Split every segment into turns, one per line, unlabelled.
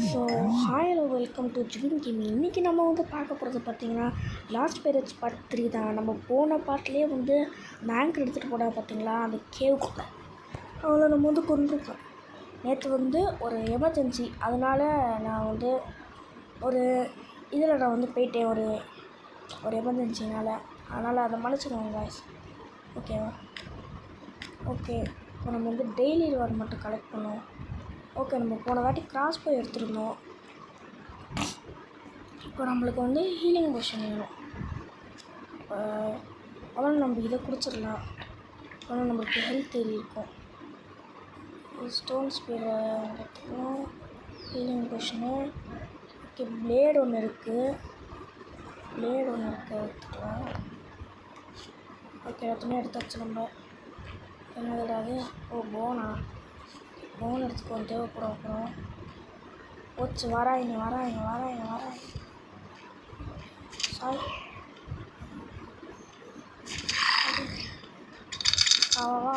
So hi hello welcome to Jivin gaming. இன்றைக்கி நம்ம வந்து பார்க்க போகிறது பார்த்திங்கன்னா லாஸ்ட் பைரட்ஸ் பார்ட் 3 தான். நம்ம போன பார்ட்லேயே வந்து பேங்க் எடுத்துகிட்டு போட பார்த்திங்களா அந்த கேவுக்குள்ளே அவளை நம்ம வந்து கொண்டிருக்கோம். நேற்று வந்து ஒரு எமர்ஜென்சி, அதனால் நான் வந்து ஒரு இதில் நான் வந்து போயிட்டேன் ஒரு எமர்ஜென்சினால். அதனால் அதை மன்னிச்சுக்கோங்க காய்ஸ், ஓகேவா? ஓகே, இப்போ நம்ம வந்து டெய்லி ரிவார்டு மட்டும் கலெக்ட் பண்ணுவோம். ஓகே, நம்ம போன வாட்டி கிராஸ் போய் எடுத்துருந்தோம். இப்போ நம்மளுக்கு வந்து ஹீலிங் போஷன் வேணும். அதனால் நம்ம இதை குடிச்சிடலாம். ஆனால் நம்மளுக்கு ஹெல்த் ஏறி இருக்கும். ஸ்டோன் ஸ்பீர் எடுத்துக்கணும், ஹீலிங் போஷனு. ஓகே, பிளேடு ஒன்று இருக்குது, எடுத்துக்கலாம். ஓகே, எல்லாத்தையுமே எடுத்தாச்சு. நம்ம என்னது? ஓ, போன் எடுத்துக்கோ, தேவைப்படும். அப்புறம் போச்சு, வராங்க சாய். வா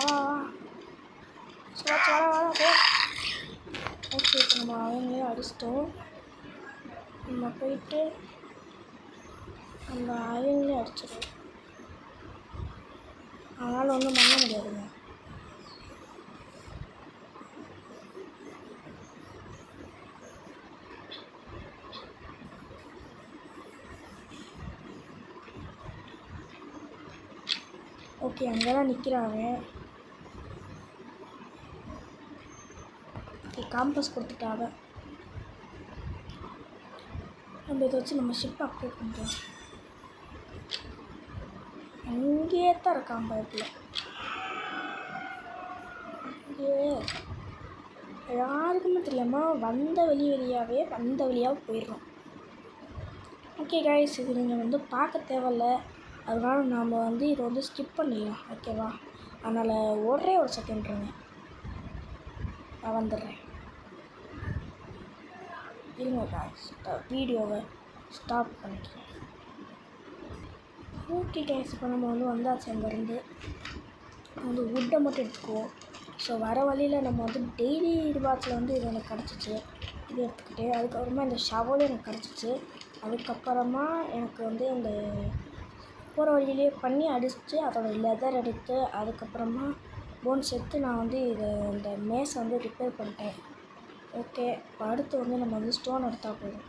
போ. ஓகே, இப்போ நம்ம அவங்களே அடிச்சிட்டோம். நம்ம போயிட்டு நம்ம அவங்களே அடிச்சிடுவோம். அதனால் ஒன்றும் பண்ண முடியாதுங்க. ஓகே, அங்கே தான் நிற்கிறாங்க. காம்பஸ் கொடுத்துட்டாங்க. நம்ம இதை வச்சு நம்ம ஷிப் அப்டேட் பண்ணுறோம். அங்கேயே தான் இருக்கான் பைப்பில். அங்கேயே யாருக்குமே தெரியாமல் வந்த வழியாக போயிடுறோம். ஓகே காய்ஸ், இது நீங்கள் வந்து பார்க்க தேவையில்ல, அதனால நாம் வந்து இதை வந்து ஸ்கிப் பண்ணிடலாம், ஓகேவா? அதனால் ஒரே ஒரு செகண்ட் இருங்க, நான் வந்துடுறேன். இருங்க காய்ஸ், வீடியோவை ஸ்டாப் பண்ணிக்கிறேன். ஓகே காய்ஸ், இப்போ நம்ம வந்து வந்தாச்சு. அங்கேருந்து வந்து வுட்டை மட்டும் எடுத்துக்குவோம். ஸோ வர வழியில் நம்ம வந்து டெய்லி ரிவார்ட்ஸில் வந்து இது எனக்கு கிடச்சிச்சு. இது எடுத்துக்கிட்டு அதுக்கப்புறமா இந்த ஷவலும் எனக்கு கிடச்சிச்சு. அதுக்கப்புறமா எனக்கு வந்து இந்த போகிற வழியிலே பண்ணி அடிச்சுட்டு அதோட லெதர் எடுத்து அதுக்கப்புறமா போன்ஸ் எடுத்து நான் வந்து இந்த மேஸை வந்து ரிப்பேர் பண்ணிட்டேன். ஓகே, இப்போ அடுத்து வந்து நம்ம வந்து ஸ்டோன் எடுத்தால் போதும்.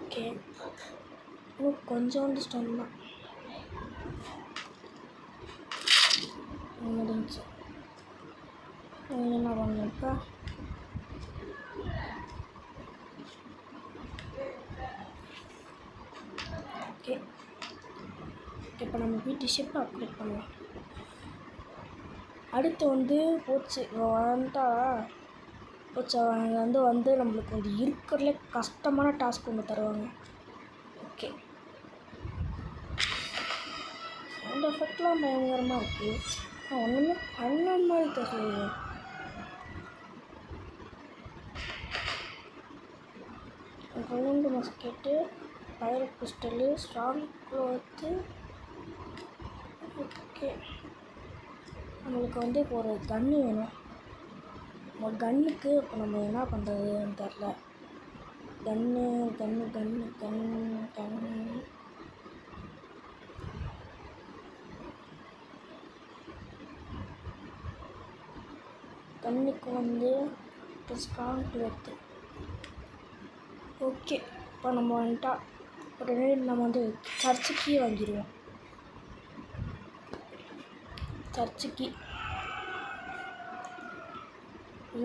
ஓகே, இன்னும் கொஞ்சோண்டு ஸ்டோன் தான் முடிஞ்சு. என்ன பண்ணுப்பா? ஓகே, இப்போ நம்ம வீட்டு ஷிப்பை அப்டேட் பண்ணலாம். அடுத்து வந்து போச்சு வந்துட்டா போச்சு. அவங்க வந்து நம்மளுக்கு வந்து இருக்கிறதுலே கஷ்டமான டாஸ்க் ஒன்று தருவாங்க. ஓகே, சவுண்ட் எஃபெக்ட்லாம் பயங்கரமாக இருக்குது. ஒன்றுமே பண்ண மாதிரி தெரியல. Gold musket, pirate pistol, strong cloth. Okay, நம்மளுக்கு வந்து இப்போ ஒரு கன்று வேணும். நம்ம கன்னுக்கு இப்போ நம்ம என்ன பண்ணுறதுன்னு தெரில. கன்னுக்கு வந்து இப்போ ஸ்ட்ராங் க்ளோத்து. ஓகே, இப்போ நம்ம வந்துட்டா உடனே நம்ம வந்து சர்ச்சுக்கு வாங்கிடுவோம். சர்ச்சுக்கு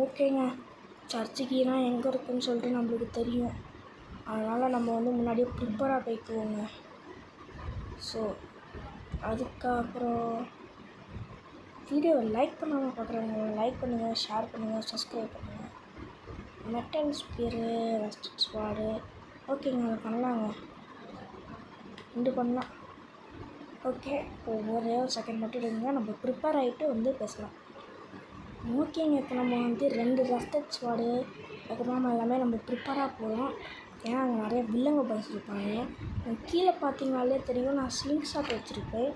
ஓகேங்க, சர்ச்சுக்குனா எங்கே இருக்குன்னு சொல்லிட்டு நம்மளுக்கு தெரியும். அதனால் நம்ம வந்து முன்னாடியே ப்ரிப்பராக போய்க்குவோங்க. ஸோ அதுக்கப்புறம் வீடியோவை லைக் பண்ணாமல் பார்க்குறவங்க லைக் பண்ணுங்கள், ஷேர் பண்ணுங்கள், சப்ஸ்கிரைப் பண்ணுங்கள். Metal spear, ரஸ்டட் sword. ஓகேங்க, அதை பண்ணலாங்க, ரெண்டு பண்ணலாம். ஓகே, ஒரே ஒரு செகண்ட் மட்டும் இருங்க, நம்ம ப்ரிப்பேர் ஆகிட்டு வந்து பேசலாம். ஓகேங்க, இப்போ நம்ம வந்து 2 ரஸ்டட் ஸ்வாடு அதுக்கப்புறமா எல்லாமே நம்ம ப்ரிப்பேராக போகிறோம். ஏன்னா அங்கே நிறைய வில்லங்க பாய்ஸ் இருப்பாங்க. கீழே பார்த்தீங்கனாலே தெரியும், நான் ஸ்லிங் ஷாட் வச்சுருப்பேன்.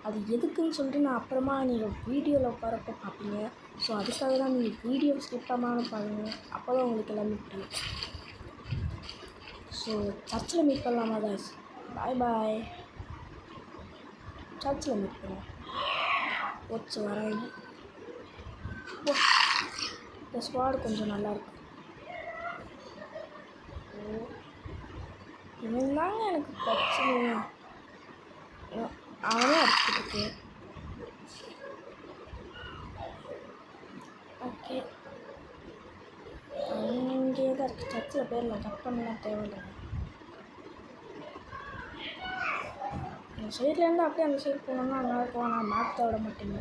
அது எதுக்குன்னு சொல்லிட்டு நான் அப்புறமா நீங்கள் வீடியோவில் போகிறப்ப பார்ப்பீங்க. ஸோ அதுக்காக தான் நீங்கள் வீடியோ ஸ்கிப் பண்ணாமல் பாருங்கள். அப்போ தான் உங்களுக்கு எல்லாமே புரியும். ஸோ சர்ச்சில் மீட் பண்ணலாமா guys? பாய் பாய். சர்ச்சில் மீட் பண்ணுவோம். வச்சு வரேன். இந்த ஸ்குவாடு கொஞ்சம் நல்லாயிருக்கு. இவன் தாங்க எனக்கு பிரச்சனை. அவனே அடிச்சுக்கிட்டு இருக்கு. ஓகே, இங்கே தான் இருக்குது. சர்ச்சில் போயிடலாம். கட் பண்ணலாம் தேவையில்லை. அந்த சைட்லேருந்து அப்படியே அந்த சைடு போனோம்னா நல்லா இருக்கும். ஆனால் மாற்ற விட மாட்டேங்க.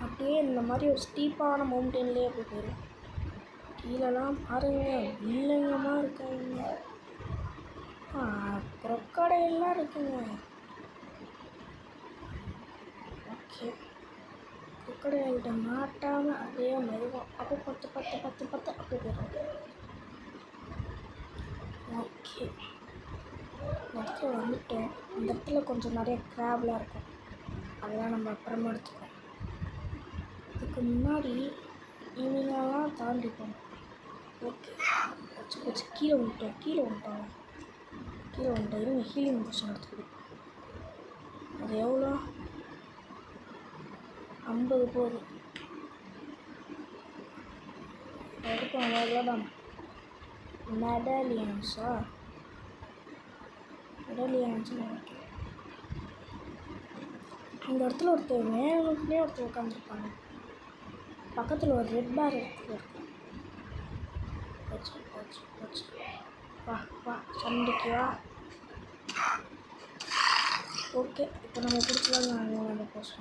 அப்படியே இந்த மாதிரி ஒரு ஸ்டீப்பான மவுண்டன்லேயே போய் போயிடும். கீழெல்லாம் பாருங்கள், வில்லங்கமாக இருக்காங்க. crocodile இருக்குங்க. ஓகே, crocodile மாட்டாமல் அப்படியே மெதுவாக அப்போ 10 அப்படியே போயிடும். ஓகே, இந்த இடத்துல வந்துட்டோம். இந்த இடத்துல கொஞ்சம் நிறைய க்ராப்லாம் இருக்கும். அதெல்லாம் நம்ம அப்புறமா எடுத்துக்கோம். இதுக்கு முன்னாடி இவங்களெல்லாம் தாண்டிப்போம். ஓகே, வச்சு கீழே வந்துட்டோம். இருங்க, ஹீலிங் போர்ஷன் எடுத்துக்கிடும். அது எவ்வளோ? 50 போகுது. எடுப்போம். எவ்வளோதான் மெடலியன்ஸா? நினைக்கிறேன். இந்த இடத்துல ஒருத்தர் மேலே ஒருத்தர் உட்காந்துருப்பாங்க. பக்கத்தில் ஒரு ரெட் பார் இருக்கு. வச்சு வா சண்டைக்கு வா. ஓகே, இப்போ நம்ம பிடிச்சதான் அந்த போஸ்ட்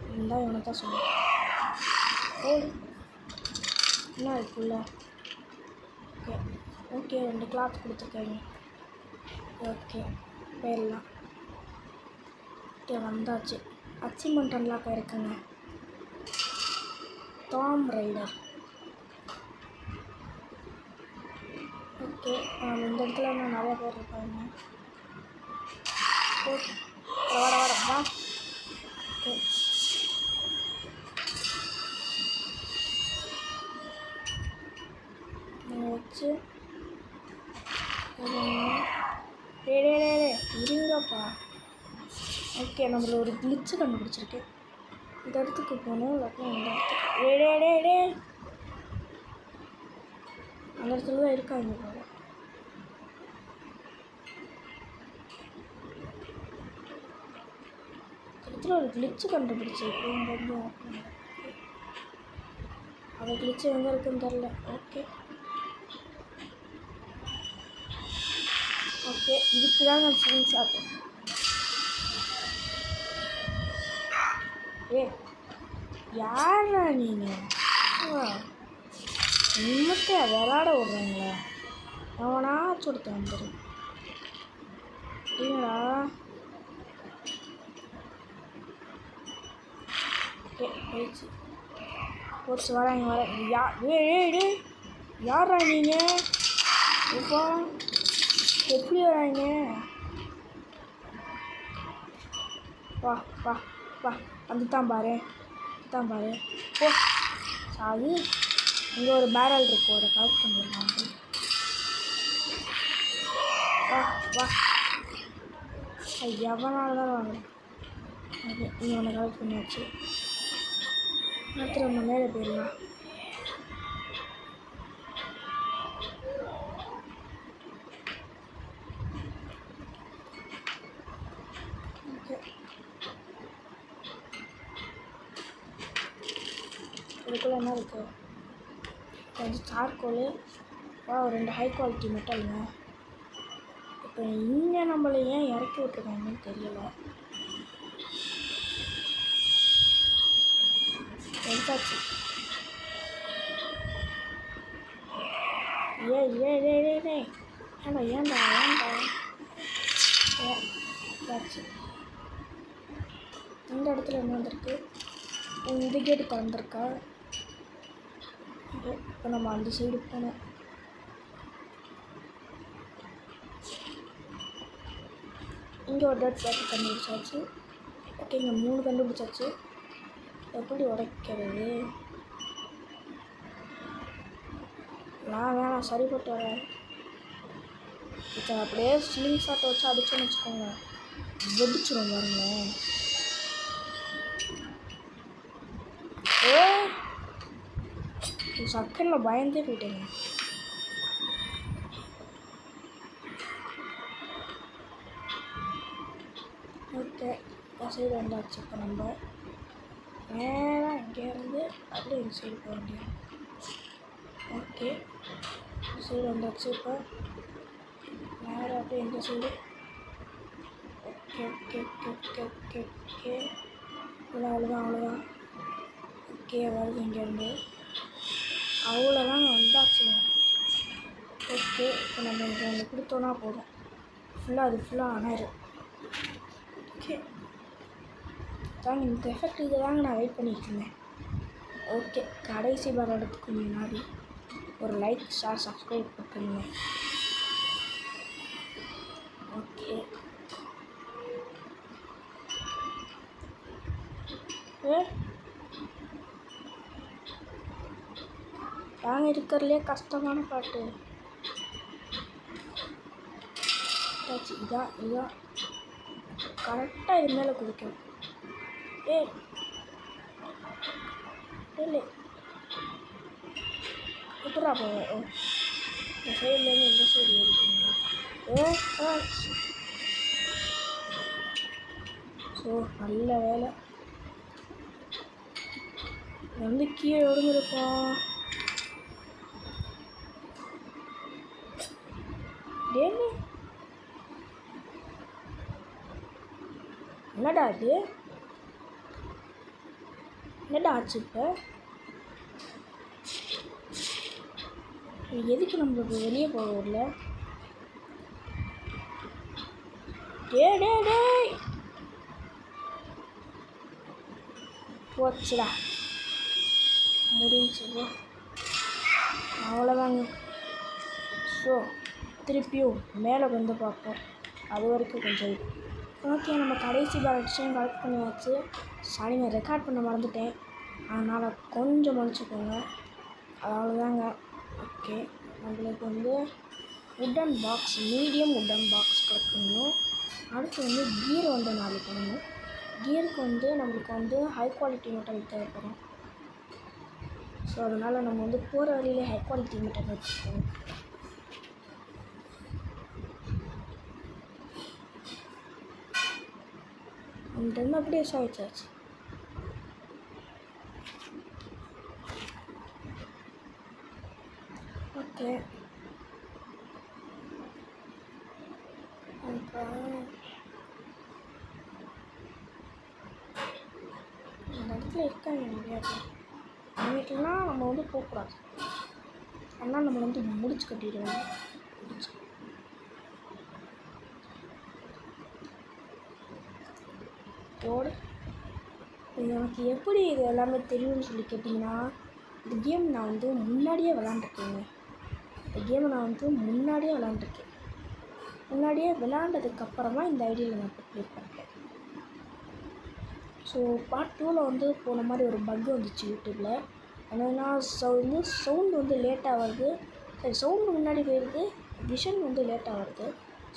இருந்தால் இவனை தான் சொல்லுவேன். ஓடு என்ன இருக்குல்ல. ஓகே 2 கிளாத் கொடுத்துருக்காங்க. ஓகே, போயிடலாம். ஓகே, வந்தாச்சு. அச்சீவ்மெண்ட் அன்லாக் ஆகிருக்குங்க. Tomb Raider. ஓகே, இந்த இடத்துல இன்னும் நிறையா பேர் இருப்பாங்க. வா. ஓகே, வச்சு இருங்கப்பா. ஓகே, நம்மள ஒரு கிளிச்சு கண்டுபிடிச்சிருக்கு. இந்த இடத்துக்கு போகணும். இல்லாட்டினா இந்த இடத்துக்கு அந்த இடத்துல தான் இருக்காங்க போல. இடத்துல ஒரு கிளிச்சு கண்டுபிடிச்சிருக்கு. இங்கே அந்த கிளிச்சு எங்கே இருக்குன்னு தெரில. ஓகே, இதுக்கு தான் நான் ஸ்க்ரீன் ஷாட். யாரா நீங்கள்? நிம்மத்தை விளாட விட்றாங்களா? அவனாச்சும் ஒருத்த வந்துடு. இல்லைடா. ஓகே, போச்சு. வரேன். யாரா நீங்கள்? இப்போ எப்படி வராங்க? வா வந்துட்டான் பாரு. ஓ சாது, இங்கே ஒரு பேரல் இருக்கும். அதை கலெக்ட் பண்ணிடலாம். வா எவனால தான் வாங்குறேன். ஓகே, இங்கே ஒன்று கலெக்ட் பண்ணியாச்சு. அடுத்து நம்ம மேலே போயிடலாம். ஓகே, இதுக்குள்ளே என்ன இருக்குது? கொஞ்சம் சார்கோலு. 2 high quality மெட்டலுங்க. இப்போ இங்கே நம்மளை ஏன் இறக்கி விட்டுருக்காங்கன்னு தெரியல. எடுத்தாச்சு. ஏன்டா எடுத்தாச்சு. இந்த இடத்துல என்ன வந்திருக்கு? இந்த கேட்டு திறந்துருக்கா? இப்போ நம்ம அந்த சைடு போனோம். இங்கே ஒரு டெட் பாடி கண்டுபிடிச்சாச்சு. ஓகே, இங்கே 3 கண்டுபிடிச்சாச்சு. எப்படி உடைக்கிறது? நான் வேணாம், சரிப்பட்டு வரேன். இப்போ அப்படியே ஸ்லிங் ஷாட்டை வச்சு அடிச்சோன்னு வச்சுக்கோங்க, வெடிச்சிடும் பாருங்களேன். சக்கரில் பயந்தே போயிட்டேங்க. ஓகே, சைடு வந்தாச்சு. இப்போ நம்ம நேராக இங்கேருந்து அப்படியே இந்த சைடு போக வேண்டியது. ஓகே, சைடு வந்தாச்சு. இப்போ நேராக அப்படியே இந்த side. Okay okay okay okay okay okay அவ்வளோதான். ஓகே, வருது இங்கேருந்து. அவ்வளோதாங்க, வந்தாச்சுங்க. ஓகே, இப்போ நம்ம இங்கே ஒன்று கொடுத்தோன்னா போதும், அது ஃபுல்லாக ஆனாயிரும். ஓகே தாங்க, இந்த எஃபெக்ட் இது தாங்க நான் வெயிட் பண்ணிட்டு இருந்தேன். ஓகே, கடைசி வரதுக்கு முன்னாடி ஒரு லைக், ஷேர், சப்ஸ்கிரைப் பண்ணுங்க. ஓகே, தாங்க இருக்கிறதுலே கஷ்டமான பாட்டு. இதான் கரெக்டாக இது மேலே குதிக்கும். இல்லை எப்படா போவேன்? இந்த சைட்லேருந்து இந்த சைடு ஏறிக்கீங்க. ஸோ நல்ல வேலை வந்து கீழே ஒடுங்கிருப்போம். டேன்னு என்னடா அது? என்னடா ஆச்சு? இப்போ எதுக்கு நம்மளுக்கு வெளியே போகல? டே போச்சுடா, முடிஞ்சு. அவ்வளோதாங்க. ஸோ திருப்பியும் மேலே வந்து பார்ப்போம். அது வரைக்கும் கொஞ்சம் ஓகே. நம்ம கடைசி விஷயம் கலெக்ட் பண்ணியாச்சு. சாரிங்க, ரெக்கார்ட் பண்ண மறந்துட்டேன், அதனால் கொஞ்சம் மன்னிச்சுக்கோங்க. அவ்வளோதாங்க. ஓகே, நம்மளுக்கு வந்து wooden box, medium wooden box collect பண்ணணும். அடுத்து வந்து கியர் வந்து 4 பண்ணணும். கியருக்கு வந்து நம்மளுக்கு வந்து ஹை குவாலிட்டி மெட்டல் தேவைப்படும். ஸோ அதனால் நம்ம வந்து போகிற வழியிலே ஹை குவாலிட்டி மெட்டல் வச்சுக்கணும். அந்த அப்படியே சாய்ச்சாச்சு. ஓகே, இந்த இடத்துல இருக்காங்க நிறையா பேர். வீட்டிலலாம் நம்ம வந்து போகக்கூடாது, ஆனால் நம்ம வந்து முடிச்சு கட்டிடுவோம். போடு. எனக்கு எப்படி இது எல்லாமே தெரியும்னு சொல்லி கேட்டிங்கன்னா, இந்த கேம் நான் வந்து முன்னாடியே விளாண்டுருக்கேங்க. முன்னாடியே விளாண்டதுக்கப்புறமா இந்த ஐடியில் நான் ப்ளே பண்ணுறேன். ஸோ பார்ட் 2ல் வந்து போன மாதிரி ஒரு பக் வந்துச்சு யூடியூப்பில். என்னென்னா சவுண்டு வந்து லேட்டாக வருது, சவுண்டு முன்னாடி போயிடுது, விஷன் வந்து லேட்டாக வருது.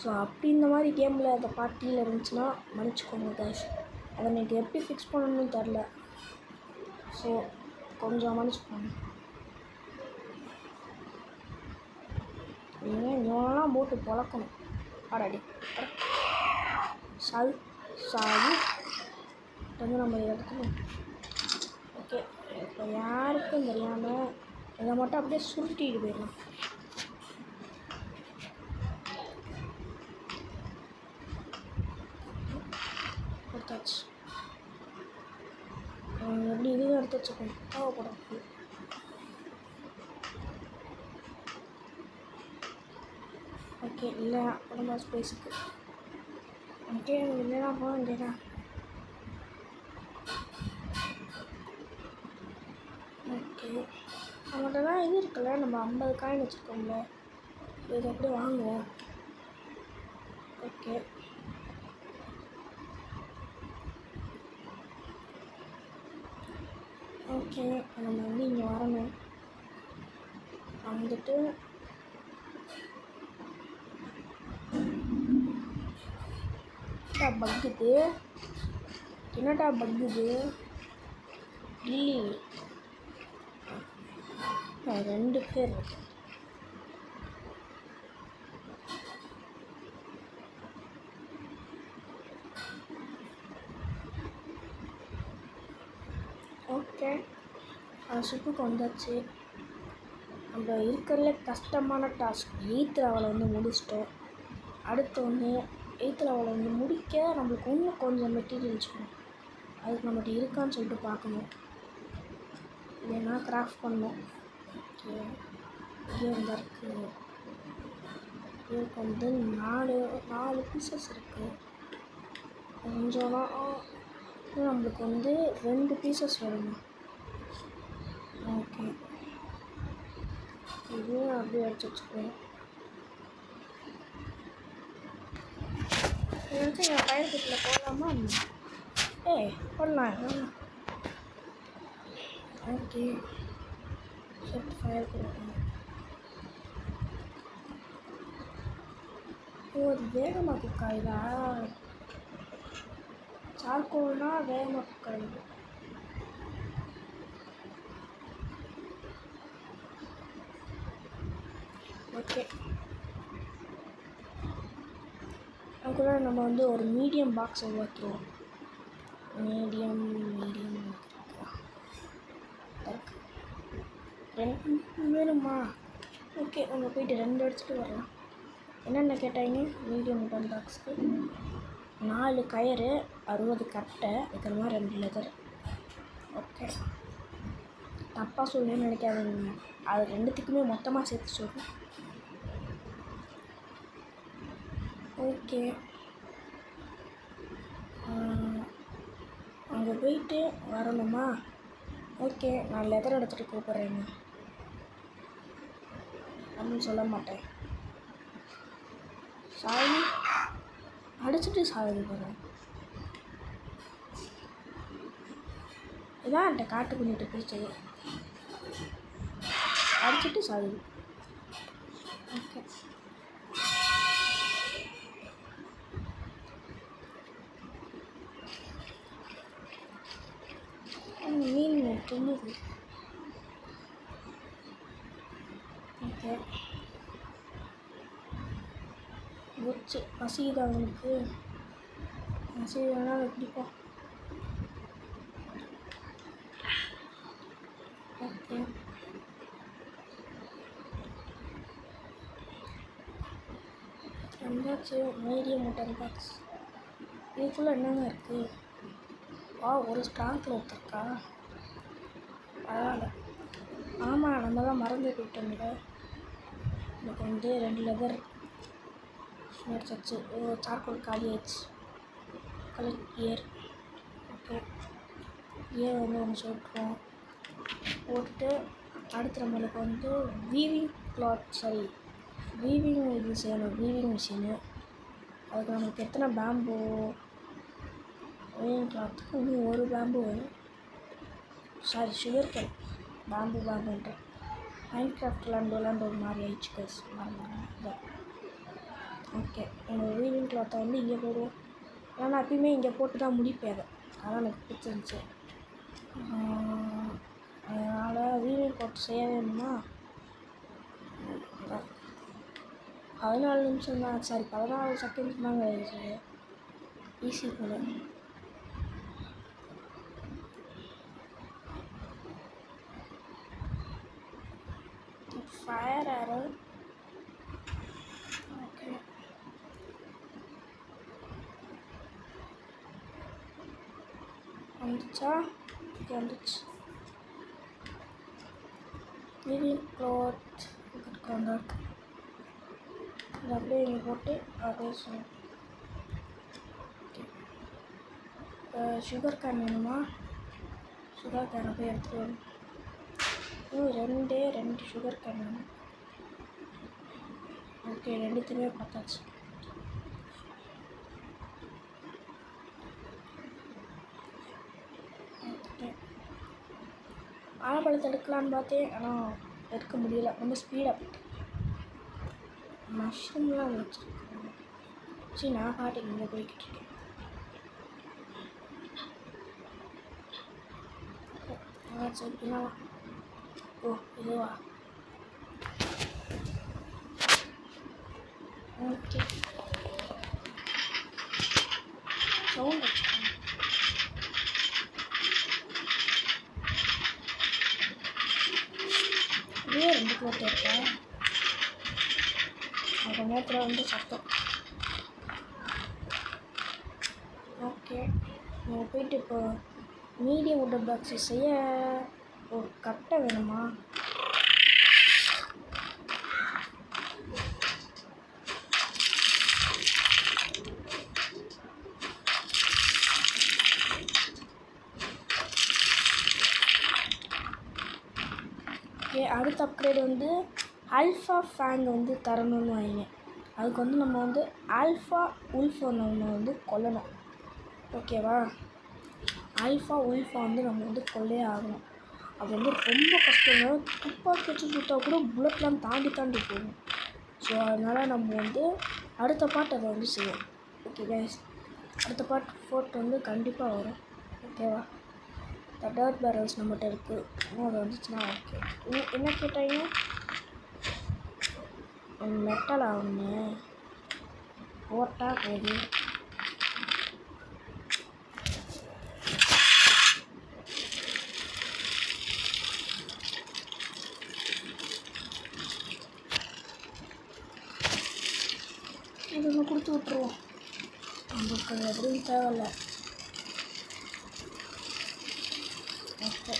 ஸோ அப்படி இந்த மாதிரி கேமில் அந்த பார்ட்டியில் இருந்துச்சுன்னா மன்னிச்சிக்கோங்க கைஸ். அதை எனக்கு எப்படி ஃபிக்ஸ் பண்ணணும்னு தெரில. ஸோ கொஞ்சம் மன்னிச்சிக்கோங்க. இவனெல்லாம் போட்டு பழக்கணும். ஆடாடி சாவி வந்து நம்ம எடுத்துக்கணும். ஓகே, இப்போ யாருக்கும் தெரியாமல் இதை மட்டும் அப்படியே சுருட்டிட்டு போயிடலாம். எடுத்தாச்சு. எப்படி இதுவும் எடுத்து வச்சுக்கணும், தேவைப்படாது. ஓகே, இல்லை நம்ம ஸ்பேஸுக்கு. ஓகே, இல்லைனா போக வேண்டியதா. ஓகே, நம்மகிட்ட நம்மள்ட்ட தான் இது இருக்குல்ல, நம்ம 50 காயின் வச்சுருக்கோம்ல, இதை எப்படி வாங்குவோம். ஓகே, ஓகே, நம்ம வந்து இங்கே வரணும். வந்துட்டு பக்குது, என்னடா பக்குது இல்லை, 2 பேர் இருக்கு. ஓகே, அந்த ஷிப்புக்கு வந்தாச்சு. நம்ம இருக்கிறதுல கஷ்டமான டாஸ்க் 8th லெவலை வந்து முடிச்சிட்டோம். அடுத்து வந்து 8th லெவலை வந்து முடிக்க நம்மளுக்கு இன்னும் கொஞ்சம் மெட்டீரியல்ஸ் வேணும். அதுக்கு நம்மகிட்ட இருக்கான்னு சொல்லிட்டு பார்க்கணும், இல்லைன்னா கிராஃப்ட் பண்ணணும். ஓகே, இங்கே வந்து இருக்குது. இதுக்கு வந்து 4 பீசஸ் இருக்குது. கொஞ்சம்னா நம்மளுக்கு வந்து 2 பீசஸ் வேணும். ஓகே, இதையும் அப்படியே அடிச்சு வச்சுக்குவோம். ஏதாச்சும் என் ஃபயர் கிட்டில் போடலாமா? போடலாம். ஓகே, செட் ஃபயர் கொடுக்கணும். அது வேகமாக குக் ஆகுதா? சார்கோல்னா வேகமாக குக் ஆகுது. ஓகே, அதுக்குள்ள நம்ம வந்து ஒரு மீடியம் பாக்ஸ் உருவாக்கிடுவோம். மீடியம் வேணுமா? ஓகே, நம்ம போயிட்டு 2 எடுத்துகிட்டு வரலாம். என்னென்ன கேட்டாங்க? மீடியம் உடன் பாக்ஸுக்கு 4 கயிறு, 60 கட்டை, இருக்கிற மாதிரி 2 லெதர். ஓகே, தப்பாக சொல்லணும்னு நினைக்காதீங்க, அது 2த்துக்குமே மொத்தமாக சேர்த்து சொல்கிறேன். ஓகே, அங்கே போயிட்டு வரணுமா? ஓகே, நான் லெதர் எடுத்துகிட்டு கூப்பிட்றேங்க. ஒன்றும் சொல்ல மாட்டேன். சாவி அடிச்சுட்டு சாவி போகிறேன். இதான் என்கிட்ட காட்டு பண்ணிட்டு பிடிச்சது, அடிச்சுட்டு சாவி. ஓகே, மீன் துண்ணுது. ஓகே, வச்சு பசிக்குது அவனுக்கு, பசிக்குதுன்னா அதை பிடிப்போம். ஓகே, வந்தாச்சு. Medium motor box. இதுக்குள்ளே என்னங்க இருக்குது? ஒரு ஸ்ட்ராங் க்ளோத் இருக்கா? பரவாயில்ல. ஆமாம், நம்ம தான் மறந்து போயிட்டோம்ல. எனக்கு வந்து 2 லெதர் வச்சு சார்கோல் காலி ஆயிடுச்சு. Collect gear. ஓகே, கியர் வந்து ஒன்று சொல்லிட்டுருவோம். போட்டுட்டு அடுத்து நம்மளுக்கு வந்து வீவிங் இது செய்யணும், வீவிங் மிஷினு. அதுக்கு நம்மளுக்கு எத்தனை பேம்பு? வீவிங் கிளாத்துக்கு இன்னும் 1 பேம்பு வேணும். Sugar cane. பேம்புன்ட்டு மைன்கிராஃப்ட் விளாண்டு ஒரு மாதிரி ஆயிடுச்சு கைஸ், மறந்துடுங்க. ஓகே, உங்கள் வீவிங் கிளாத்தை வந்து இங்கே போடுவோம். ஏன்னா நான் எப்பயுமே இங்கே போட்டு தான் முடிப்பேன். அதான் எனக்கு பிடிச்சிருந்துச்சு. அதனால் வீவிங் கிளாத் செய்ய வேணுமா? 14 நிமிஷம் தான், சாரி 14 செகண்ட்ஸ் தாங்க ஆயிடுச்சு. ஈஸி போல. ஃபயர் ஆரோ. ஓகே, வந்துச்சா? வந்துச்சு. வீவிங் கிளாத் வந்திருக்கு. இது அப்படியே இங்கே போட்டு அப்படியே சொல்லணும். சுகர் கேன் வேணுமா? சுகர் கேனை போய் எடுத்துகிட்டு வரும். இன்னும் 2 சுகர் கேன் வேணும். ஓகே, 2த்தையுமே பார்த்தாச்சு. ஓகே, ஆலப்பழத்தை எடுக்கலான்னு பார்த்தேன், ஆனால் எடுக்க முடியல. ரொம்ப ஸ்பீடாக போயிட்டு மஷ்ரூம்லாம் வச்சுருக்கேன். சரி, நான் பாட்டுக்கு இங்கே போய்கிட்டு இருக்கேன். சரி, என்னவா? ஓ, இதுவா? ஓகே, சவுண்ட் வச்சுக்கோங்க. இதே 2 கிலோ இருக்கா? கொஞ்ச நேரத்தில் வந்து சத்தம். ஓகே, நம்ம போயிட்டு இப்போ மீடியம் வுட் பாக்ஸை செய்ய ஒரு கட்டை வேணுமா? ஓகே, அடுத்த அப்கிரேட் வந்து ஆல்ஃபா ஃபேங் வந்து தரணும்னு வைங்க. அதுக்கு வந்து நம்ம வந்து ஆல்ஃபா உல்ஃப் நம்ம வந்து கொல்லணும். ஓகேவா? ஆல்ஃபா உல்ஃபை வந்து நம்ம வந்து கொல்லே ஆகணும். அது வந்து ரொம்ப கஷ்டங்க. துப்பாக்கி வச்சு சுட்டா கூட புல்லட்லாம் தாண்டி போகும். ஸோ அதனால் நம்ம வந்து அடுத்த பார்ட் அதை வந்து செய்வோம். ஓகே கைஸ், அடுத்த பார்ட் 4 வந்து கண்டிப்பாக வரும். ஓகேவா? இந்த டர்ட் பேரல்ஸ் நம்மகிட்ட இருக்குது. இன்னும் அது வந்துச்சுன்னா ஓகே. என்ன கேட்டாங்க? மெட்டல் ஆகுங்க போட்டால் போகுது. இது ஒன்று கொடுத்து விட்ருவோம், நம்மளுக்கு எதுவும் தேவையில்ல. ஓகே,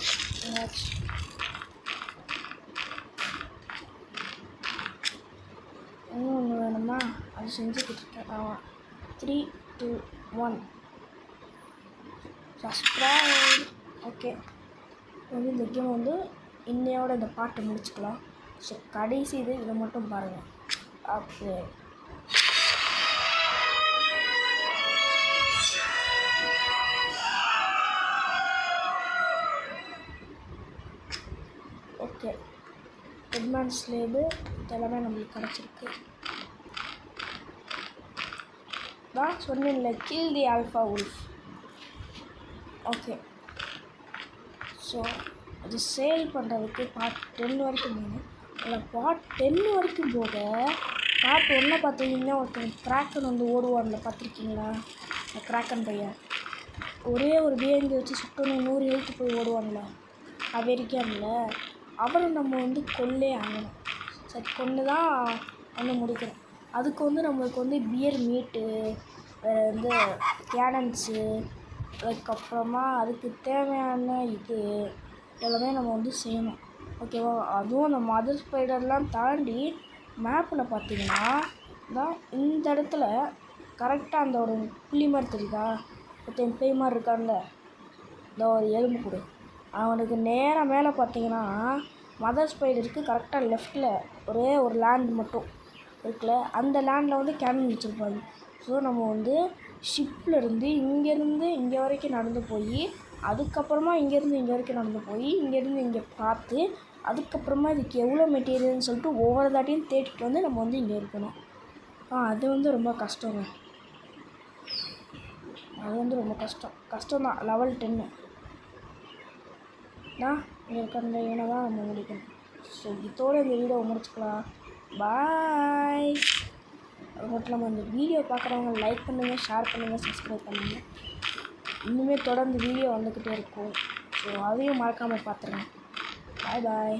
இன்னும் ஒன்று வேணுமா? அது செஞ்சுக்கிட்டு இருக்கேன். ஆமாம், 3, 2, 1 சப்ஸ்கிரைப். ஓகே, வந்து இந்த கேம் வந்து இன்னையோட இந்த பாட்டை முடிச்சுக்கலாம். ஸோ கடைசி இதை மட்டும் பாருங்கள். அப்போ ஓகே, அட்வான்ஸ் லேபு இதெல்லாமே நம்மளுக்கு கிடச்சிருக்கு. நான் சொன்னேன்ல, kill the alpha wolf. Okay, so அது சேல் பண்ணுறதுக்கு பார்ட் 10 வரைக்கும் போகணும். அதில் பார்ட் 10 வரைக்கும் போக பார்ட் 1 பார்த்தீங்கன்னா ஒருத்தர் கிராக்கன் வந்து ஓடுவார்ல, பார்த்துருக்கீங்களா? அந்த கிராக்கன் பையன் ஒரே ஒரு பிஎங்கி வச்சு சுட்டோன்னு 100 ஹெல்த்து போய் ஓடுவாங்களா, அமெரிக்கானில். அவரை நம்ம வந்து கொல்லே ஆகணும். சரி, கொண்டு தான் வந்து முடிக்கணும். அதுக்கு வந்து நம்மளுக்கு வந்து பியர் மீட்டு, வேறு வந்து கேனன்ஸு, அதுக்கப்புறமா அதுக்கு தேவையான இது எல்லாமே நம்ம வந்து செய்யணும். ஓகேவா? அதுவும் அந்த மதர் ஸ்பைடர்லாம் தாண்டி மேப்பில் பார்த்தீங்கன்னா தான் இந்த இடத்துல கரெக்டாக அந்த ஒரு புள்ளி மாதிரி தெரியுதா? ஒருத்தன் பேய் மாதிரி இருக்கான்ல, இந்த ஒரு எலும்பு கொடு, அவனுக்கு நேராக மேலே பார்த்தீங்கன்னா மதர் ஸ்பைடருக்கு கரெக்டாக லெஃப்டில் ஒரே ஒரு லேண்ட் மட்டும் இருக்குல்ல, அந்த லேண்டில் வந்து கேனன் வச்சுருப்பாங்க. ஸோ நம்ம வந்து ஷிப்லேருந்து இங்கேருந்து இங்கே வரைக்கும் நடந்து போய், அதுக்கப்புறமா இங்கேருந்து இங்கே வரைக்கும் நடந்து போய், இங்கேருந்து இங்கே பார்த்து, அதுக்கப்புறமா இதுக்கு எவ்வளோ மெட்டீரியல்னு சொல்லிட்டு ஒவ்வொரு தாட்டியும் தேடிட்டு வந்து நம்ம வந்து இங்கே இருக்கணும். அது வந்து ரொம்ப கஷ்டங்க. அது வந்து ரொம்ப கஷ்டம்தான். லெவல் 10 தான் இங்கே இருக்கிற இவனை தான் நம்ம முடிக்கணும். ஸோ இதோடு இந்த வீடியோவை முடிச்சுக்கலாம். பாய். அது மட்டும் இல்லாமல் இந்த வீடியோ பார்க்குறவங்க லைக் பண்ணுங்கள், ஷேர் பண்ணுங்கள், சப்ஸ்கிரைப் பண்ணுங்கள். இன்னுமே தொடர்ந்து வீடியோ வந்துக்கிட்டே இருக்கும். ஸோ அதையும் மறக்காமல் பார்த்துருங்க. பாய்.